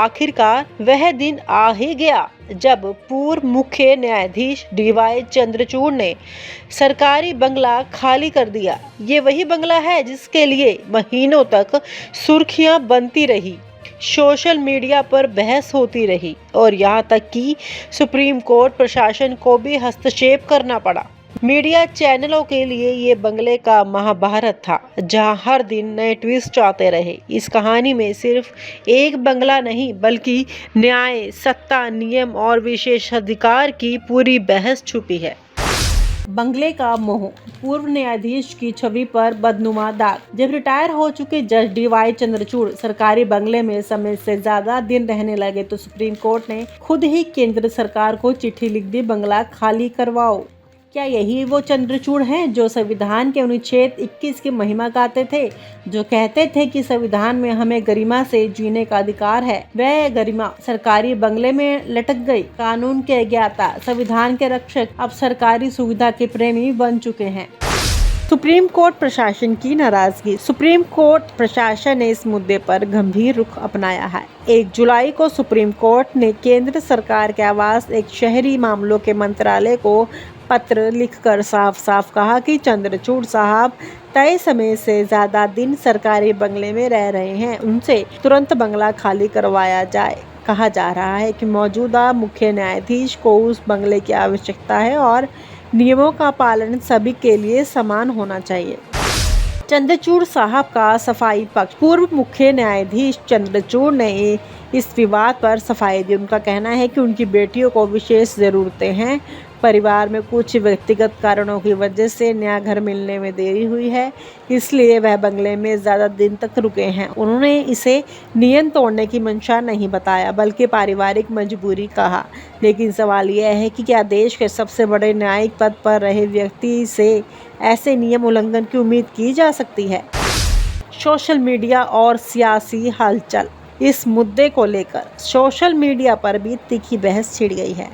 आखिरकार वह दिन आ ही गया जब पूर्व मुख्य न्यायाधीश डीवाई चंद्रचूड़ ने सरकारी बंगला खाली कर दिया। ये वही बंगला है जिसके लिए महीनों तक सुर्खियां बनती रही, सोशल मीडिया पर बहस होती रही और यहाँ तक कि सुप्रीम कोर्ट प्रशासन को भी हस्तक्षेप करना पड़ा। मीडिया चैनलों के लिए ये बंगले का महाभारत था, जहां हर दिन नए ट्विस्ट आते रहे। इस कहानी में सिर्फ एक बंगला नहीं बल्कि न्याय, सत्ता, नियम और विशेषाधिकार की पूरी बहस छुपी है। बंगले का मोह, पूर्व न्यायाधीश की छवि पर बदनुमा दाग। जब रिटायर हो चुके जज डीवाई चंद्रचूड़ सरकारी बंगले में समय से ज्यादा दिन रहने लगे तो सुप्रीम कोर्ट ने खुद ही केंद्र सरकार को चिट्ठी लिख दी, बंगला खाली करवाओ। क्या यही वो चंद्रचूड़ हैं जो संविधान के अनुच्छेद 21 की महिमा गाते थे, जो कहते थे कि संविधान में हमें गरिमा से जीने का अधिकार है? वह गरिमा सरकारी बंगले में लटक गई। कानून के अज्ञाता, संविधान के रक्षक अब सरकारी सुविधा के प्रेमी बन चुके हैं। सुप्रीम कोर्ट प्रशासन की नाराजगी। सुप्रीम कोर्ट प्रशासन ने इस मुद्दे पर गंभीर रुख अपनाया है। 1 जुलाई को सुप्रीम कोर्ट ने केंद्र सरकार के आवास एक शहरी मामलों के मंत्रालय को पत्र लिखकर साफ साफ कहा कि चंद्रचूड़ साहब तय समय से ज्यादा दिन सरकारी बंगले में रह रहे हैं, उनसे तुरंत बंगला खाली करवाया जाए। कहा जा रहा है कि मौजूदा मुख्य न्यायाधीश को उस बंगले की आवश्यकता है और नियमों का पालन सभी के लिए समान होना चाहिए। चंद्रचूड़ साहब का सफाई पक्ष। पूर्व मुख्य न्यायाधीश चंद्रचूड़ ने इस विवाद पर सफाई दी। उनका कहना है कि उनकी बेटियों को विशेष ज़रूरतें हैं, परिवार में कुछ व्यक्तिगत कारणों की वजह से नया घर मिलने में देरी हुई है, इसलिए वह बंगले में ज़्यादा दिन तक रुके हैं। उन्होंने इसे नियम तोड़ने की मंशा नहीं बताया बल्कि पारिवारिक मजबूरी कहा। लेकिन सवाल यह है कि क्या देश के सबसे बड़े न्यायिक पद पर रहे व्यक्ति से ऐसे नियम उल्लंघन की उम्मीद की जा सकती है? सोशल मीडिया और सियासी हलचल। इस मुद्दे को लेकर सोशल मीडिया पर भी तीखी बहस छिड़ गई है।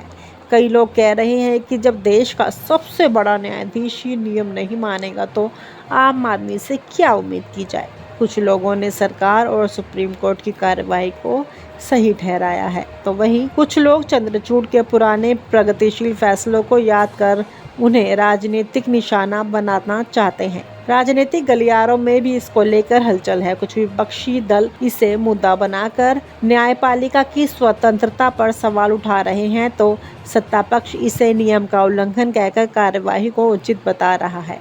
कई लोग कह रहे हैं कि जब देश का सबसे बड़ा न्यायाधीश ही नियम नहीं मानेगा तो आम आदमी से क्या उम्मीद की जाए। कुछ लोगों ने सरकार और सुप्रीम कोर्ट की कार्रवाई को सही ठहराया है, तो वहीं कुछ लोग चंद्रचूड़ के पुराने प्रगतिशील फैसलों को याद कर उन्हें राजनीतिक निशाना बनाना चाहते हैं। राजनीतिक गलियारों में भी इसको लेकर हलचल है। कुछ विपक्षी दल इसे मुद्दा बनाकर न्यायपालिका की स्वतंत्रता पर सवाल उठा रहे हैं, तो सत्ता पक्ष इसे नियम का उल्लंघन कहकर कार्यवाही को उचित बता रहा है।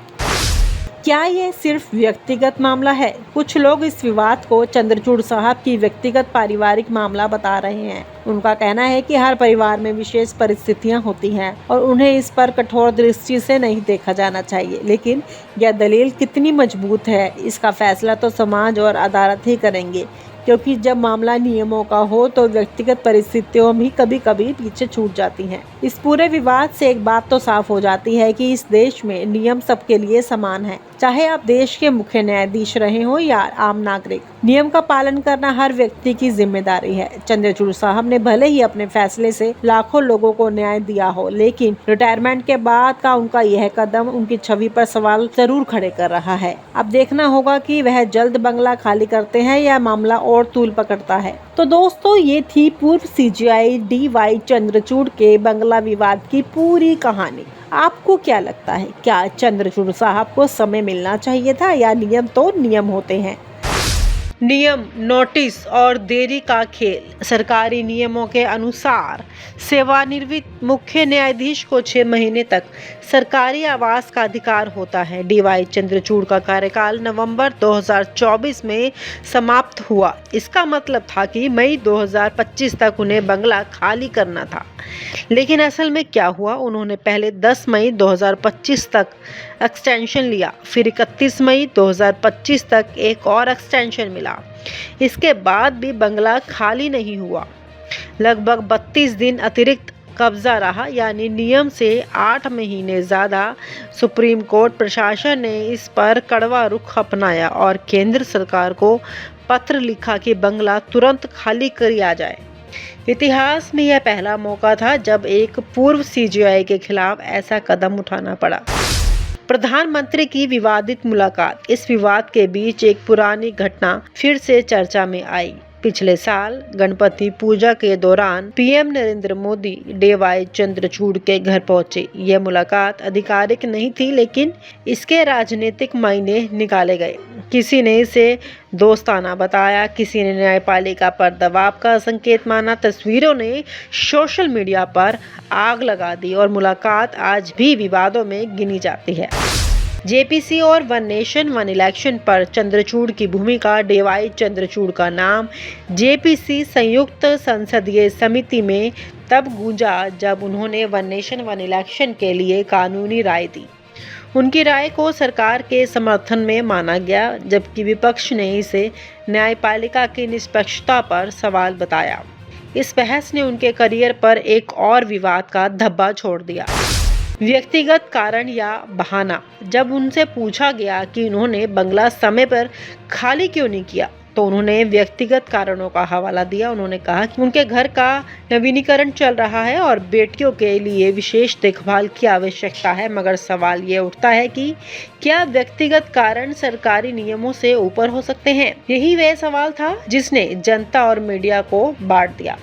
क्या ये सिर्फ व्यक्तिगत मामला है? कुछ लोग इस विवाद को चंद्रचूड़ साहब की व्यक्तिगत पारिवारिक मामला बता रहे हैं। उनका कहना है कि हर परिवार में विशेष परिस्थितियां होती हैं और उन्हें इस पर कठोर दृष्टि से नहीं देखा जाना चाहिए। लेकिन यह दलील कितनी मजबूत है, इसका फैसला तो समाज और अदालत ही करेंगे, क्योंकि जब मामला नियमों का हो तो व्यक्तिगत परिस्थितियों भी कभी कभी पीछे छूट जाती हैं। इस पूरे विवाद से एक बात तो साफ हो जाती है कि इस देश में नियम सबके लिए समान है, चाहे आप देश के मुख्य न्यायाधीश रहे हो या आम नागरिक। नियम का पालन करना हर व्यक्ति की जिम्मेदारी है। चंद्रचूड़ साहब ने भले ही अपने फैसले से लाखों लोगों को न्याय दिया हो, लेकिन रिटायरमेंट के बाद का उनका यह कदम उनकी छवि पर सवाल जरूर खड़े कर रहा है। अब देखना होगा कि वह जल्द बंगला खाली करते हैं या मामला और तूल पकड़ता है। तो दोस्तों, ये थी पूर्व सीजेआई डीवाई चंद्रचूड़ के बंगला विवाद की पूरी कहानी। आपको क्या लगता है, क्या चंद्रचूड़ साहब को समय मिलना चाहिए था या नियम तो नियम होते हैं? नियम, नोटिस और देरी का खेल। सरकारी नियमों के अनुसार सेवानिवृत्त मुख्य न्यायाधीश को 6 महीने तक सरकारी आवास का अधिकार होता है। डीवाई चंद्रचूड़ का कार्यकाल नवंबर 2024 में समाप्त हुआ। इसका मतलब था कि मई 2025 तक उन्हें बंगला खाली करना था। लेकिन असल में क्या हुआ, उन्होंने पहले 10 मई 2025 तक एक्सटेंशन लिया, फिर 31 मई 2025 तक एक और एक्सटेंशन मिला। इसके बाद भी बंगला खाली नहीं हुआ। लगभग 32 दिन अतिरिक्त कब्जा रहा, यानी नियम से 8 महीने ज़्यादा। सुप्रीम कोर्ट प्रशासन ने इस पर कड़वा रुख अपनाया और केंद्र सरकार को पत्र लिखा कि बंगला तुरंत खाली किया जाए। इतिहास में यह पहला मौका था जब एक पूर्व सीजेआई के खिलाफ ऐसा कदम उठाना पड़ा। प्रधानमंत्री की विवादित मुलाकात। इस विवाद के बीच एक पुरानी घटना फिर से चर्चा में आई। पिछले साल गणपति पूजा के दौरान पीएम नरेंद्र मोदी डीवाई चंद्रचूड़ के घर पहुंचे। यह मुलाकात आधिकारिक नहीं थी, लेकिन इसके राजनीतिक मायने निकाले गए। किसी ने इसे दोस्ताना बताया, किसी ने न्यायपालिका पर दबाव का संकेत माना। तस्वीरों ने सोशल मीडिया पर आग लगा दी और मुलाकात आज भी विवादों में गिनी जाती है। जेपीसी और वन नेशन वन इलेक्शन पर चंद्रचूड़ की भूमिका। डीवाई चंद्रचूड़ का नाम जेपीसी संयुक्त संसदीय समिति में तब गूंजा जब उन्होंने वन नेशन वन इलेक्शन के लिए कानूनी राय दी। उनकी राय को सरकार के समर्थन में माना गया, जबकि विपक्ष ने इसे न्यायपालिका की निष्पक्षता पर सवाल बताया। इस बहस ने उनके करियर पर एक और विवाद का धब्बा छोड़ दिया। व्यक्तिगत कारण या बहाना। जब उनसे पूछा गया कि उन्होंने बंगला समय पर खाली क्यों नहीं किया, तो उन्होंने व्यक्तिगत कारणों का हवाला दिया। उन्होंने कहा कि उनके घर का नवीनीकरण चल रहा है और बेटियों के लिए विशेष देखभाल की आवश्यकता है। मगर सवाल ये उठता है कि क्या व्यक्तिगत कारण सरकारी नियमों से ऊपर हो सकते हैं? यही वह सवाल था जिसने जनता और मीडिया को बांट दिया।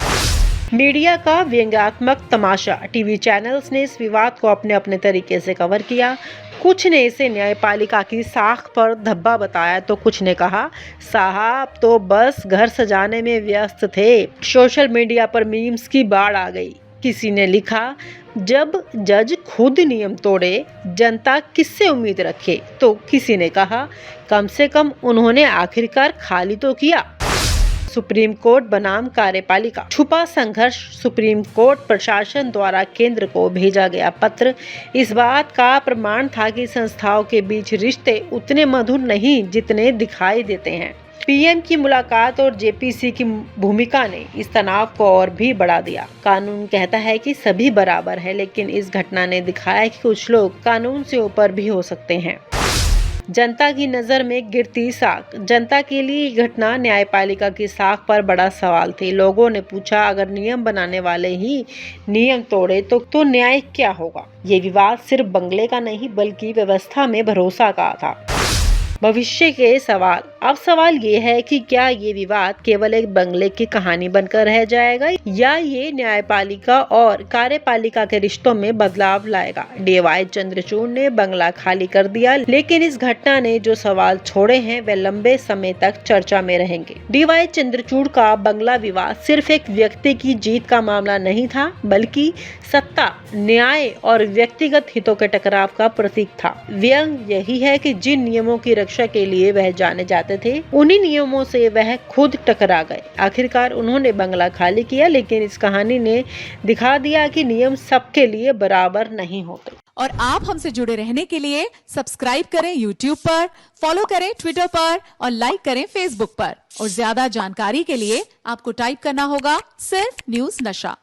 मीडिया का व्यंग्यात्मक तमाशा। टीवी चैनल्स ने इस विवाद को अपने अपने तरीके से कवर किया। कुछ ने इसे न्यायपालिका की साख पर धब्बा बताया, तो कुछ ने कहा साहब तो बस घर सजाने में व्यस्त थे। सोशल मीडिया पर मीम्स की बाढ़ आ गई। किसी ने लिखा, जब जज खुद नियम तोड़े जनता किससे उम्मीद रखे? तो किसी ने कहा, कम से कम उन्होंने आखिरकार खाली तो किया। सुप्रीम कोर्ट बनाम कार्यपालिका। छुपा संघर्ष। सुप्रीम कोर्ट प्रशासन द्वारा केंद्र को भेजा गया पत्र इस बात का प्रमाण था कि संस्थाओं के बीच रिश्ते उतने मधुर नहीं जितने दिखाई देते हैं। पीएम की मुलाकात और जेपीसी की भूमिका ने इस तनाव को और भी बढ़ा दिया। कानून कहता है कि सभी बराबर है, लेकिन इस घटना ने दिखाया कि कुछ लोग कानून से ऊपर भी हो सकते हैं। जनता की नज़र में गिरती साख। जनता के लिए ये घटना न्यायपालिका की साख पर बड़ा सवाल थी। लोगों ने पूछा, अगर नियम बनाने वाले ही नियम तोड़े तो न्याय क्या होगा? ये विवाद सिर्फ बंगले का नहीं बल्कि व्यवस्था में भरोसा का था। भविष्य के सवाल। अब सवाल ये है कि क्या ये विवाद केवल एक बंगले की कहानी बनकर रह जाएगा या ये न्यायपालिका और कार्यपालिका के रिश्तों में बदलाव लाएगा? डीवाई चंद्रचूड़ ने बंगला खाली कर दिया, लेकिन इस घटना ने जो सवाल छोड़े हैं वे लंबे समय तक चर्चा में रहेंगे। डीवाई चंद्रचूड़ का बंगला विवाद सिर्फ एक व्यक्ति की जीत का मामला नहीं था, बल्कि सत्ता, न्याय और व्यक्तिगत हितों के टकराव का प्रतीक था। व्यंग यही है कि जिन नियमों की रक्षा के लिए वह जाने जाते थे, उन्हीं नियमों से वह खुद टकरा गए। आखिरकार उन्होंने बंगला खाली किया, लेकिन इस कहानी ने दिखा दिया कि नियम सबके लिए बराबर नहीं होते। और आप हमसे जुड़े रहने के लिए सब्सक्राइब करें YouTube पर, फॉलो करें Twitter पर और लाइक करें Facebook पर। और ज्यादा जानकारी के लिए आपको टाइप करना होगा सिर्फ न्यूज़ नशा।